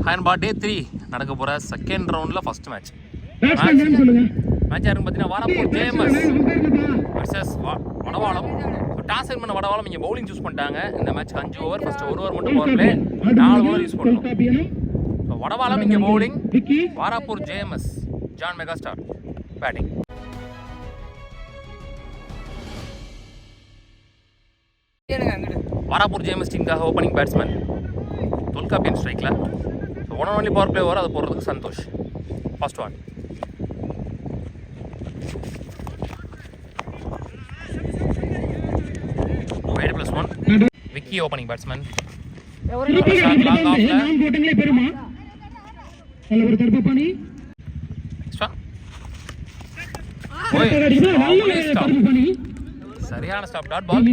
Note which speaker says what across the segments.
Speaker 1: ஹேண்ட்பா டே 3 நடக்க போற செகண்ட் ரவுண்ட்ல ஃபர்ஸ்ட் மேட்ச். மேட்ச் யாருன்னு பார்த்தீங்கன்னா Varapur JMS versus Vadavalam. Toss win பண்ண வடவாளம் இங்கே பவுலிங் சூஸ் பண்ணிட்டாங்க. இந்த மேட்ச்க்கு 5 ஓவர், ஃபர்ஸ்ட் 1 ஓவர் மட்டும் பவர் பிளே, 4 ஓவர் யூஸ் பண்ணணும். ஸோ வடவாளம் இங்கே bowling, Varapur JMS John megastar batting. Varapur JMS டீமுக்காக ஓப்பனிங் பேட்ஸ்மேன் தொல்காப்பியன் ஸ்ட்ரைக்கில். So 1 only power play over, அதை போடுறதுக்கு Santhosh. First one wide +1 Vicky opening batsman. சரியான ஸ்டாப், டாட் பால்.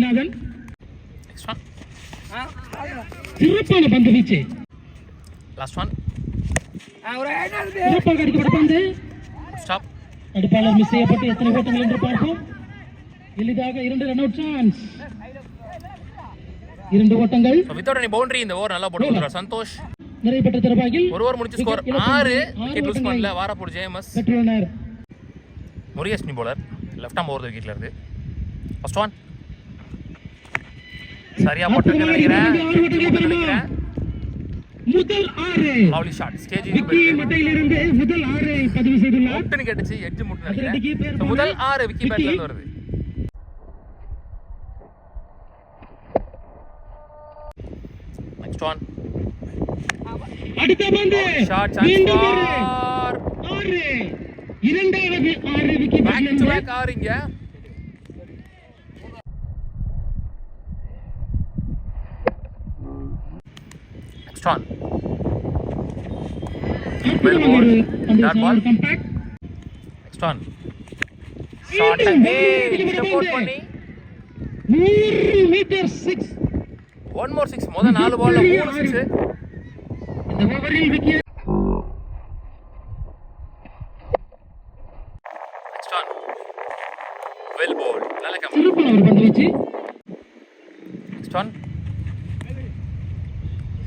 Speaker 2: சிறப்பான பந்து வீச்சு.
Speaker 1: லாஸ்ட் ஒன்
Speaker 2: சிறப்பாக அடிக்கப்பட்ட பந்து.
Speaker 1: ஸ்டாப்.
Speaker 2: அடிப்பாளர் மிஸ் செய்யப்பட்டு எத்தனை ஓட்டங்கள் என்று பார்ப்போம். எளிதாக 2 ரன் அவுட் சான்ஸ். 2 ஓட்டங்கள்.
Speaker 1: வித்தவுட் எனி பவுண்டரி இந்த ஓவர் நல்லா போட்டு கொடுத்தார் சந்தோஷ்.
Speaker 2: நிறைவேற்ற தரபாகில்
Speaker 1: ஒரு ஓவர் முடிச்சு ஸ்கோர் 6 விக்கெட் லூஸ் பண்ணல Varapur JMS. Murugesh bowler left arm over விக்கெட்ல இருந்து. ஃபர்ஸ்ட் ஒன் சரியா போட்டு நினைக்கிறேன்.
Speaker 2: முதல் 6
Speaker 1: லவ்லி ஷாட். ஸ்டேஜ்
Speaker 2: விக்கி மட்டையில் இருந்து முதல் 6 பதிவு செய்துள்ளார்.
Speaker 1: முட்டுன்னு கேட்டுச்சு, எட்ஜ் முட்டு நினைக்கிறேன். முதல் 6 விக்கி பேட்ல இருந்து வருது. நெக்ஸ்ட் ஒன்
Speaker 2: அடுத்த பந்து
Speaker 1: ஷாட் சான்ஸ் ஃபார்
Speaker 2: 6 இரண்டாவது 6 விக்கி
Speaker 1: பேக் டு பேக் 6 இங்க. Next one. Well ball. That ball. Next one. Shot again. Step out பண்ணி
Speaker 2: 100 மீட்டர் 6.
Speaker 1: One more 6. மொத 4 பால்ல 3 6.
Speaker 2: இந்த ஓவரில் Vicky.
Speaker 1: Next one. Well ball. நல்ல கம்.
Speaker 2: சிறப்பான ஒரு பந்து வீச்சு.
Speaker 1: Next one.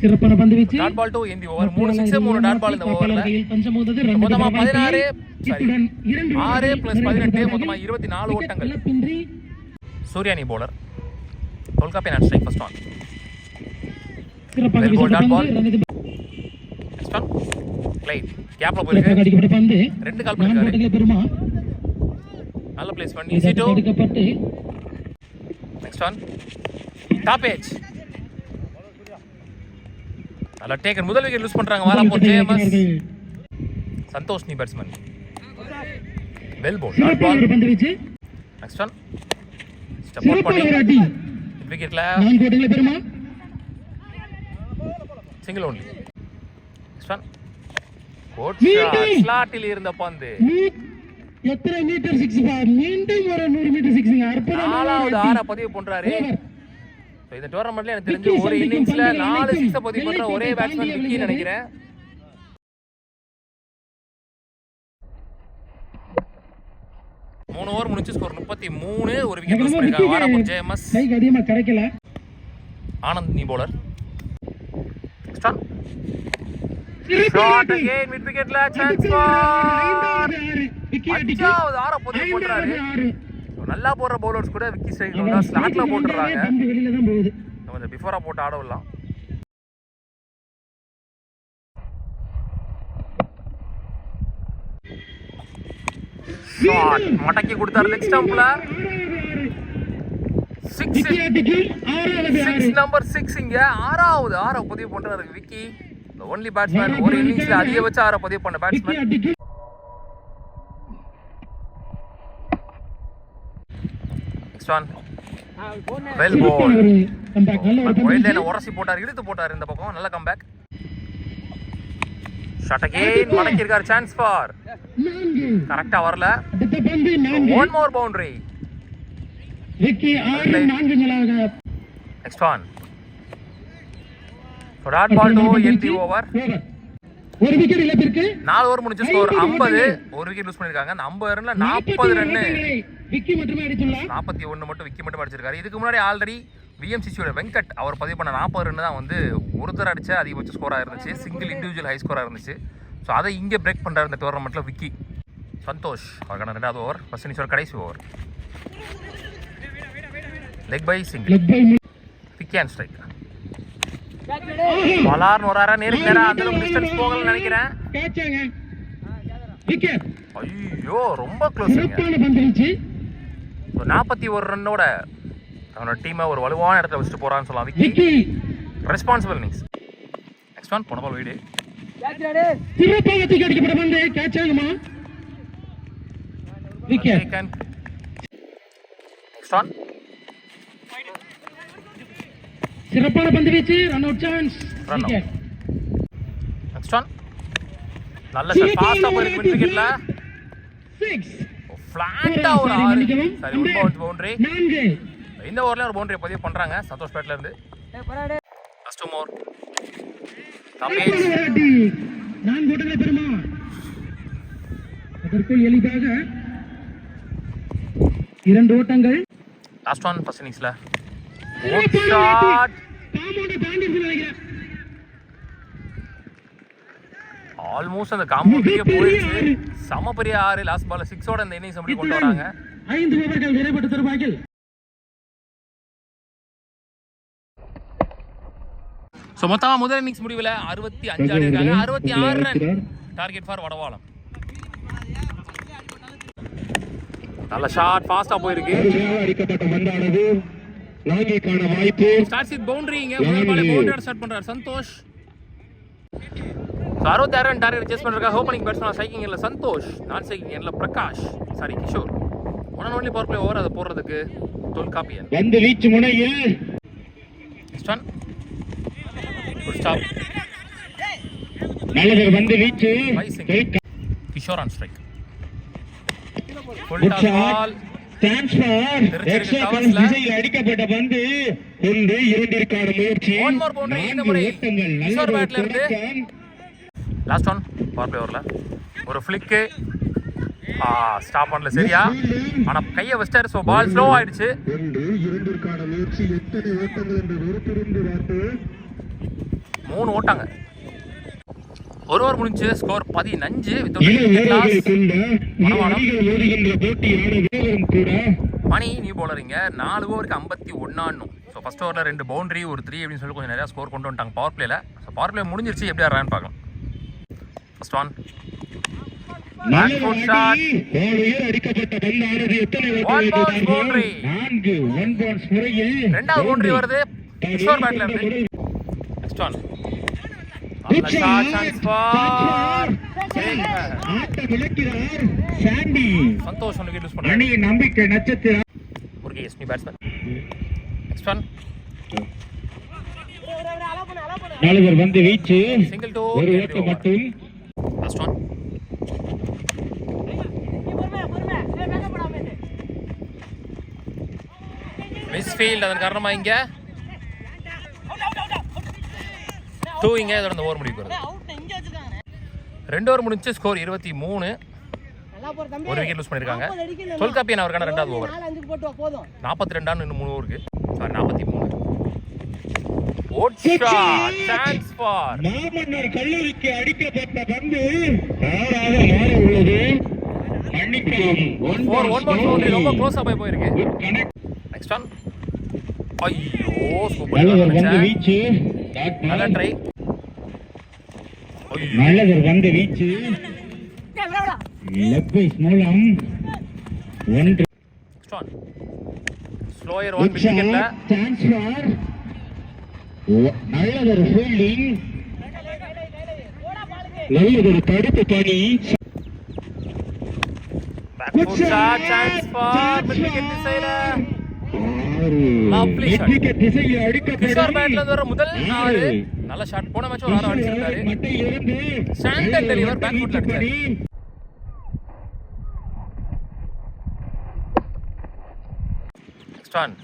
Speaker 2: சிறப்பான பந்து வீச்சு.
Speaker 1: Dot ball 2 in the over. 3 6 3 dot ball இந்த ஓவர்ல.
Speaker 2: பஞ்சம் வந்தது.
Speaker 1: மொத்தமா 16 6 + 18 மொத்தமா 24 ஓட்டங்கள். சூர்யானி bowler Tholkappiyan and strike. First one
Speaker 2: சிறப்பான பந்து.
Speaker 1: நெக்ஸ்ட் ஒன் ப்ளே கேப்ல போயிருக்கு.
Speaker 2: அடிக்கப்பட்ட பந்து
Speaker 1: 2 கால் பண்ணிருக்காரு.
Speaker 2: பெருமா
Speaker 1: நல்ல பிளேஸ்மென்ட். ஈஸி டு
Speaker 2: அடிக்கப்பட்டு.
Speaker 1: Next one top edge. நல்ல டேக்கன். முதல் விக்கெட் லூஸ் பண்றாங்க Varapur JMS. Santhosh new batsman. Well bowl dot ball. Next one step out பண்ணி விக்கெட்ல
Speaker 2: 4 ஓட்டங்களை பெறுமா.
Speaker 1: Single only. நெக்ஸ்ட் ஒன் கோட் ஷாட். ஸ்லாட்டில் இருந்த பந்து
Speaker 2: எத்தனை மீட்டர் 6 மீண்டும் ஒரு 100 மீட்டர் 6 அற்புதமான
Speaker 1: நாலாவது 6 பதிவு பண்றாரு. இந்த டோர்னமெண்ட்ல எனக்கு தெரிஞ்சு ஒரு இன்னிங்ஸ்ல 4 6 பதிவு பண்ற ஒரே பேட்ஸ்மேன் விக்கி நினைக்கிறேன். மூணு ஓவர் முடிஞ்சு ஸ்கோர் 33. ஒரு விக்கெட் லூஸ் பண்ணிருக்காங்க வாராப்பூர் ஜேஎம்எஸ்.
Speaker 2: கைக்கு அதிகமா கிடைக்கல.
Speaker 1: Anand new bowler. Next one shot again mid விக்கெட்ல சான்ஸ் ஃபார் அஞ்சாவது 6 பதிவு பண்றாரு. நல்லா போடுற பவுலர்ஸ் கூட விக்கி ஸ்ட்ரைக்ல ஸ்லாட்ல போட்டுறாங்க.
Speaker 2: வெளியில தான் போகுது.
Speaker 1: நம்ம இந்த பிஃபோரா போட்டு ஆடலாம். ஷாட் மடக்கி கொடுத்தாரு லெக் ஸ்டம்ப்ல. 6 நம்பர் 6 இங்க 6 பதிவு பண்றாரு விக்கி. the only batsman ஒரு இன்னிங்ஸ்ல அதிகபட்ச 6 பதிவு பண்ண batsman. Next one well ball. Wide line உரசி போட்டார், இழுத்து போட்டார் இந்த பக்கம். நல்ல கம்பேக். ஷாட் அகைன் மடக்கி இருக்கார். சான்ஸ் ஃபார் கரெக்ட்டா வரல. One more boundary.
Speaker 2: Vicky 4
Speaker 1: next one dot ball to end the over.
Speaker 2: ஒரு விக்கெட் இழப்பிற்கு
Speaker 1: 4 ஓவர் முடிஞ்சு ஸ்கோர் 50. ஒரு விக்கெட் லூஸ் பண்ணிருக்காங்க. அந்த 50 ரன்ல 40 ரன்
Speaker 2: விக்கி மட்டுமே அடித்துள்ளார்.
Speaker 1: 41 மட்டும் விக்கி மட்டும் அடிச்சிருக்காரு. இதுக்கு முன்னாடி ஆல்ரெடி விஎம்சிசியோட வெங்கட் அவர் பதிவு பண்ண 40 ரன் தான் வந்து ஒருத்தர் அடிச்ச அதிகபட்ச ஸ்கோராக இருந்துச்சு, சிங்கிள் இண்டிவிஜுவல் ஹை ஸ்கோராக இருந்துச்சு. ஸோ அதை இங்கே பிரேக் பண்ணுறாரு இந்த டோர்னமெண்ட்டில் விக்கி சந்தோஷ். அவருக்கான 2வது ஓவர், ஃபர்ஸ்ட் இன்னிங்ஸோட கடைசி over. Leg bye single, Vicky and strike. பலார்னு ஒரு அரை நேருக்கு நேராக அந்த அளவுக்கு டிஸ்டன்ஸ் போகலன்னு நினைக்கிறேன். ஐயோ ரொம்ப க்ளோஸ். 41 ரன்னோட அவனோட டீமை ஒரு வலுவான இடத்துல வச்சுட்டு போறான்னு சொல்லலாம் Vicky. Responsible innings. Next one போன பால் வீடு.
Speaker 2: சிறப்பாக தூக்கி அடிக்கப்பட்ட பந்து கேட்ச் ஆகுமா? விக்கெட்.
Speaker 1: நெக்ஸ்ட் ஒன்
Speaker 2: சிறப்பான பந்து வீச்சு, run out chance. Wicket.
Speaker 1: Next one நல்ல ஷாட், ஃபாஸ்டா போயிருக்கு விக்கெட்ல. 6 ஃபிளாட்டா ஒரு 6. சரி, ஒரு பவுண்டரி.
Speaker 2: 4
Speaker 1: இந்த ஓவர்ல ஒரு பவுண்டரி பதிவு பண்றாங்க சந்தோஷ் பேட்ல இருந்து. ஃபர்ஸ்ட் ஓவர் கம்பேஸ்
Speaker 2: 4 ஓட்டங்களை பெறுமா? அதற்குள் எளிதாக 2 ஓட்டங்கள்.
Speaker 1: லாஸ்ட் ஒன் ஃபர்ஸ்ட் இன்னிங்ஸ்ல குட் ஷாட்.
Speaker 2: காம்பவுண்ட் தாண்டி நினைக்கிறேன்.
Speaker 1: ஆல்மோஸ்ட் அந்த காம்பவுண்டே போயிடுச்சு. சம பெரிய 6. லாஸ்ட் பால்ல 6 ஓட இந்த இன்னிங்ஸ் அப்படி கொண்டு வராங்க.
Speaker 2: 5 ஓவர்கள் நிறைவடைந்த தருவாயில்
Speaker 1: ஸோ மொத்தமாக முதல் இன்னிங்ஸ் முடிவில் 65 ஆடி இருக்காங்க. 66 ரன் டார்கெட் ஃபார் வடவாளம். நல்ல ஷாட், ஃபாஸ்டா போயிருக்கு. ஸ்டார்ட்ஸ் வித் பவுண்டரிங்க. முதல் பாலே பவுண்டரியோட ஸ்டார்ட் பண்றாரு சந்தோஷ். 66 ரன் டார்கெட் சேஸ் பண்றாங்க. ஓப்பனிங் பேட்ஸ்மேன் ஸ்ட்ரைக்கிங் எண்ட்ல சந்தோஷ், நான் ஸ்ட்ரைக்கிங் எண்ட்ல Prakash, sorry Kishore. One and only power play over அதை போடுறதுக்கு தொல்காப்பியன்.
Speaker 2: வந்து வீச்சு முனையில்
Speaker 1: நெக்ஸ்ட் ஒன் குட் ஸ்டாப்.
Speaker 2: நல்லது வந்து வீச்சு.
Speaker 1: Kishore on strike. Full toss ball.
Speaker 2: Chance for extra covers திசையில் அடிக்கப்பட்ட பந்து 1-2 முயற்சி.
Speaker 1: ஒன் மோர் பவுண்டரி இந்த முறை கிஷோர் பேட்ல இருந்து. லாஸ்ட் ஒன் பவர் பிளே ஓவர்ல ஒரு ஃபிளிக். ஸ்டாப் பண்ணல சரியா, ஆனா கையை வச்சிட்டாரு. ஸோ பால் ஸ்லோ ஆயிடுச்சு.
Speaker 2: 2-2 முயற்சி. எத்தனை ஓட்டங்கள் என்று வெறுத்திருந்து பார்த்து
Speaker 1: 3 ஓட்டாங்க. ஒரு ஓவர் முடிஞ்சு ஸ்கோர் 15. மணி நியூ பவுலரிங்க. 4 ஓவருக்கு 51 ஆடணும். ஸோ ஃபர்ஸ்ட் ஓவரில் 2 பவுண்டரி ஒரு 3 அப்படின்னு சொல்லி கொஞ்சம் நிறையா ஸ்கோர் கொண்டு வந்துட்டாங்க பவர் பிளேல. ஸோ பவர் பிளே முடிஞ்சிருச்சு, எப்படி ஆடுறான்னு பார்க்கலாம். ஃபர்ஸ்ட் ஒன் ரெண்டாவது பவுண்டரி வருது கிஷோர் பேட்ல இருந்து. நெக்ஸ்ட் ஒன் சந்தோஷ் ஒன்று யூஸ் பண்றாரு.
Speaker 2: நம்பிக்கை நட்சத்திரம்
Speaker 1: ஒரு எஸ்பி பேட்ஸ்மேன். நெக்ஸ்ட் ஒன்
Speaker 2: நாலுவர் வந்து வீச்சு.
Speaker 1: சிங்கிள் டூ
Speaker 2: ஒரு ஓட்டம் மட்டும்.
Speaker 1: Last one miss field. அதன் காரணமா இங்க 2 இங்க இதோட இந்த ஓவர் முடிவுக்கு வருது. 2 ஓவர் முடிஞ்சு ஸ்கோர் 23. ஒரு விக்கெட் லூஸ் பண்ணிருக்காங்க. தொல்காப்பியன் அவருக்கான 2வது ஓவர். 42 ரன் இன்னும் 3 ஓவருக்கு. சாரி 43. சான்ஸ் ஃபார்
Speaker 2: மாமன்னர் கல்லூரிக்கு அடிக்கப்பட்ட பந்து ஆறாக மாறி உள்ளது. மன்னிக்கவும்.
Speaker 1: ரொம்ப க்ளோஸா போயிருக்கு. நெக்ஸ்ட் ஒன் ஐயோ சூப்பர்
Speaker 2: வந்து வீச்சு.
Speaker 1: நல்ல ட்ரை.
Speaker 2: நல்லவர் வந்து வீச்சு. லெக் பைஸ் மூலம் 1.
Speaker 1: ஸ்லோயர் 1 விக்கெட்ல
Speaker 2: சான்ஸ் ஃபார் நல்லவர் ஃபீல்டிங். நல்லவர் தடுப்பு பணி.
Speaker 1: Back shot chance for wicket திசையில லவ்லி ஷாட்.
Speaker 2: விக்கெட் திசையில் அடிக்கப்பட்ட
Speaker 1: கிஷோர் பேட்ல வர முதல் 4 நல்ல ஷாட். போன மேட்ச் ஒரு 6 அடிச்சிருக்காரு.
Speaker 2: மட்டையிலிருந்து
Speaker 1: ஸ்டாண்டர்ட் டெலிவர் பேக் ஃபுட்ல அடிச்சாரு. நெக்ஸ்ட் ஒன்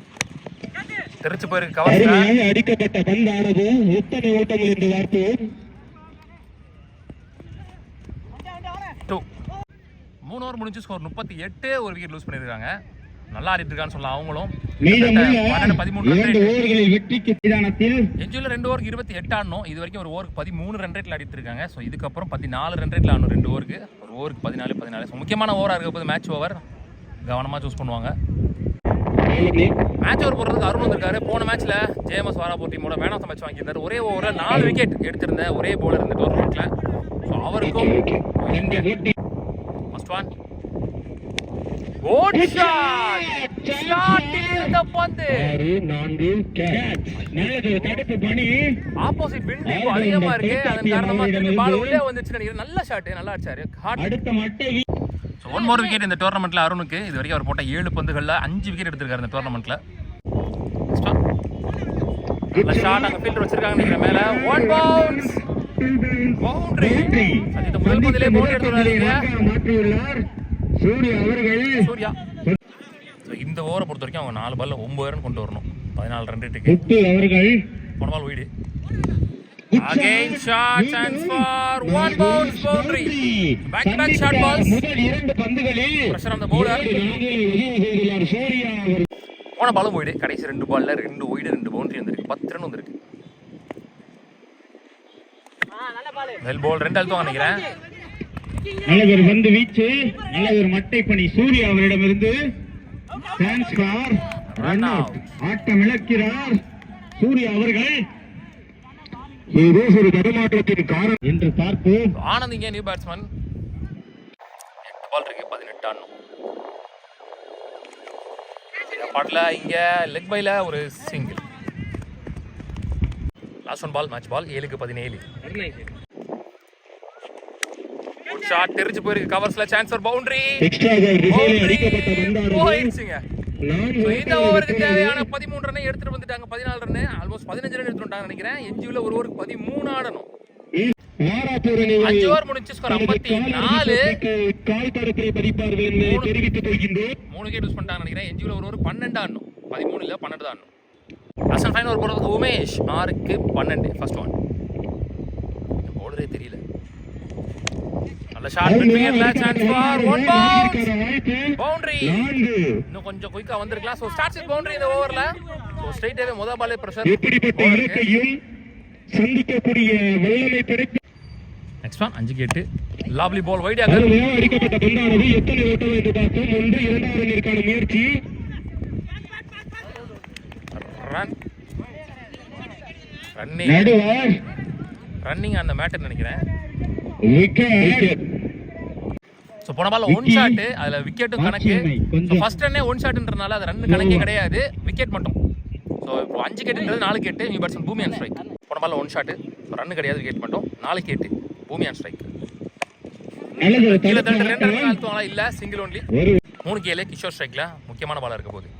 Speaker 1: திருச்சி போயிருக்கு கவர்ஸ்ல.
Speaker 2: அடிக்கப்பட்ட பந்தானது எத்தனை ஓட்டங்கள் என்று பார்த்தோம்.
Speaker 1: 2 3 ஓவர் முடிஞ்சு ஸ்கோர் 38. ஒரு விக்கெட் லூஸ் பண்ணிருக்காங்க. நல்லா ஆடிட்டு இருக்கான்னு சொல்லலாம் அவங்களும்.
Speaker 3: மீதமுள்ள
Speaker 1: 13 ரன்
Speaker 3: 2
Speaker 1: ரேட்.
Speaker 3: ஓவர்களில் வெற்றிக்கு மைதானத்தில்
Speaker 1: எஞ்சுல 2 ஓவருக்கு 28 ஆடணும். இது வரைக்கும் ஒரு ஓவருக்கு 13 ரன் ரேட்ல ஆடிட்டு இருக்காங்க. ஸோ இதுக்கப்புறம் 14 ரன் ரேட்ல ஆடணும் 2 ஓவருக்கு. ஒரு ஓவருக்கு 14. ஸோ முக்கியமான ஓவராக இருக்க போது மேட்ச் ஓவர் கவனமாக சூஸ் பண்ணுவாங்க. மேட்ச் ஓவர் போடுறதுக்கு அருண் வந்திருக்காரு. போன மேட்ச்ல ஜேஎம்எஸ் வாராபூர் டீமோட மேன் ஆஃப் த மேட்ச் வாங்கியிருந்தார். ஒரே ஓவரில் 4 விக்கெட் எடுத்திருந்த ஒரே பவுலர் இந்த டோர்னமெண்ட்ல. ஸோ அவருக்கும் ஃபர்ஸ்ட் ஒன் குட் ஷாட். ஷாட்டில் இருந்த பந்து
Speaker 3: 4 கேட்ச். நல்லது தடுப்பு பணி.
Speaker 1: ஆப்போசிட் விண்ட் இப்போ அதிகமா இருக்கு. அதன் காரணமா திருப்பி பால் உள்ளே வந்துச்சுன்னு நினைக்கிறேன். நல்ல ஷாட், நல்லா அடிச்சாரு.
Speaker 3: அடுத்த மட்டை
Speaker 1: ஸோ 1 மோர் விக்கெட் இந்த டோர்னமெண்ட்ல அருணுக்கு. இது வரைக்கும் அவர் போட்ட 7 பந்துகள்ல 5 விக்கெட் எடுத்திருக்காரு இந்த டோர்னமெண்ட்ல. நல்ல ஷாட் அங்க ஃபீல்டர் வச்சிருக்காங்க நினைக்கிறேன் மேல. 1 பவுன்ஸ் பவுண்டரி. சஜித் முதல் பந்திலே பவுண்டரி எடுத்துறாருங்க.
Speaker 3: மாற்றியுள்ளார் சூர்யா அவர்கள்.
Speaker 1: சூர்யா இந்த ஓவரை பொறுத்த வரைக்கும் அவங்க 4 பால்ல 9 ரன் கொண்டு வரணும். 14 ரன் ரேட்டுக்கு.
Speaker 3: முத்து அவர்கள்
Speaker 1: போன ball wide. Again shot chance for 1 bounce boundary. Back to back shot balls.
Speaker 3: முதல் 2 பந்துகளில்
Speaker 1: pressure on the bowler.
Speaker 3: Surya அவர்கள்.
Speaker 1: போன பாலும் வைடு. கடைசி 2 பால்ல 2 வைடு 2 பவுண்டரி வந்திருக்கு. 10 ரன் வந்திருக்கு. வெல் பால் 2 அழுத்தம் நினைக்கிறேன்.
Speaker 3: நல்ல ஒரு பந்து வீச்சு, நல்ல ஒரு மட்டை பணி சூர்யா அவரிடமிருந்து. Chance for run out. ஆட்டம் இழக்கிறார் சூர்யா அவர்கள். ஏதோ ஒரு தடுமாற்றத்தின் காரணம் என்று பார்த்து
Speaker 1: ஆனந்த் இங்கே நியூ பேட்ஸ்மேன். 8 பால் இருக்கு 18 ஆடணும். பாட்ல இங்க லெக் பைல ஒரு single. Last one ball match ball 7க்கு 17. குட் ஷாட் தெரிஞ்சு போயிருக்கு. கவர்ஸ்ல சான்ஸ் ஃபார் பவுண்டரி.
Speaker 3: எக்ஸ்ட்ராக ரிசைல் அடிக்கப்பட்ட பந்தானது
Speaker 1: போயிடுச்சுங்க. இந்த ஓவருக்கு தேவையான 13 ரன்னை எடுத்துட்டு வந்துட்டாங்க. 14 ரன் ஆல்மோஸ்ட் 15 ரன் எடுத்துட்டு வந்தாங்க நினைக்கிறேன். எஞ்சியுள்ள ஒரு ஓவருக்கு 13 ஆடணும். 5 ஓவர் முடிஞ்சு ஸ்கோர் 54.
Speaker 3: கால் தடத்தை பதிப்பார்கள் என்று தெரிவித்து போகின்றோம்.
Speaker 1: 3 விக்கெட் யூஸ் பண்ணிட்டாங்க நினைக்கிறேன். எஞ்சியுள்ள ஒரு ஓவர் 12 ஆடணும். 13 இல்ல 12 ஆடணும். லாஸ்ட் ஃபைனல் ஓவர் போடுறது உமேஷ் 6க்கு 12. ஃபர்ஸ்ட் ஒன் பவுலரே தெரியல. நல்ல ஷாட் மிட் விக்கெட்ல சான்ஸ் ஃபார் 1 பவுன்ஸ் பவுண்டரி. இன்னும் கொஞ்சம் குயிக்கா வந்திருக்கலாம். சோ ஸ்டார்ட்ஸ் வித் பவுண்டரி இந்த ஓவர்ல. சோ ஸ்ட்ரைட் அவே முதல் பாலே பிரஷர்.
Speaker 3: எப்படிப்பட்ட இலக்கையும் சந்திக்கக்கூடிய வல்லமை படைத்த
Speaker 1: next one 5 wicket. Lovely ball wide ஆக
Speaker 3: அடிக்கப்பட்ட பந்தானது எத்தனை ஓட்டம் என்று பார்த்தோம். 1 2வது ரன்னிற்கான முயற்சி.
Speaker 1: ரன் ரன்னிங் அந்த மேட்டர் நினைக்கிறேன்.
Speaker 3: விக்கெட்.
Speaker 1: சோ போன பால் 1 ஷாட். அதுல விக்கெட்டும் கணக்கு. ஃபர்ஸ்ட் ரன்னே 1 ஷாட்ன்றனால அது ரன் கணக்கே கிடையாது. விக்கெட் மட்டும். சோ இப்போ 5 விக்கெட்ன்றது 4 விக்கெட். நியூ பேட்ஸ்மேன் பூமி ஆன் ஸ்ட்ரைக். போன பால் 1 ஷாட். ரன் கிடையாது. விக்கெட் மட்டும். 4 விக்கெட். பூமி ஆன் ஸ்ட்ரைக். கீழ தட்டு 2 ரன் அழுத்துவாங்களா இல்ல சிங்கிள் ஒன்லி. 3 கேல கிஷோர் ஸ்ட்ரைக்ல முக்கியமான பாலா இருக்க போகுது.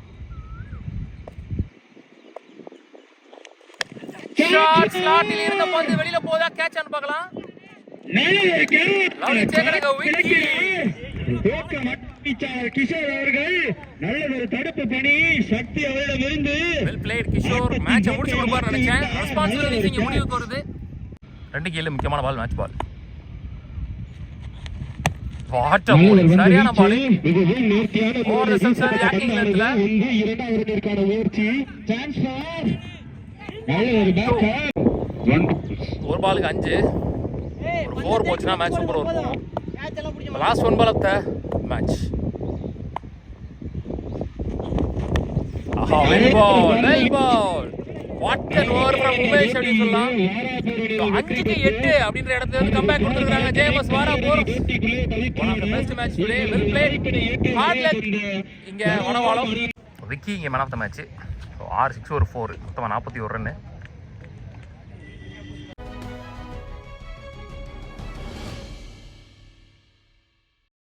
Speaker 1: ஷாட் ஸ்லாட்டில் இருந்த பந்து வெளியில போதா கேட்ச் ஆன்னு பார்க்கலாம். லவ்லி சேகரங்க விக்கி.
Speaker 3: கிஷோர் அவர்கள் நல்ல ஒரு தடுப்பு பணி சக்தி அவரிடமிருந்து.
Speaker 1: Well plate Kishore. மேட்சை முடிச்சு கொடுப்பாரு நினைச்சேன். ரெஸ்பான்சிபிலிட்டி இங்க முடிவுக்கு வருது. 2 கேல முக்கியமான பால் மேட்ச் பால். வாட் அ பால். சரியான பால்.
Speaker 3: மிகவும் நேர்த்தியான
Speaker 1: ஓவர் ரிசல்ட்ஸ் ஜாக்கிங் லென்த்ல
Speaker 3: 2வது ரன்னிற்கான முயற்சி. சான்ஸ் ஃபார் நல்ல ஒரு பேக்கப்.
Speaker 1: ஒரு பாலுக்கு 5. ஒரு 4 போச்சுனா மேட்ச் சூப்பர் ஓவர் போகும். Last 1 ball off the match. ஆஹா well ball. What an over from Umesh அப்படி சொல்லலாம். 5க்கு 8 அப்படின்ற இடத்துல இருந்து கம்பேக் கொடுத்திருக்காங்க JMS Varapur. One of the best match today. Well played. Hard luck இங்க வடவாளம். விக்கி இங்க மேன் ஆஃப் த மேட்ச். 6 6 ஒரு 4 மொத்தமா 41 ரன்.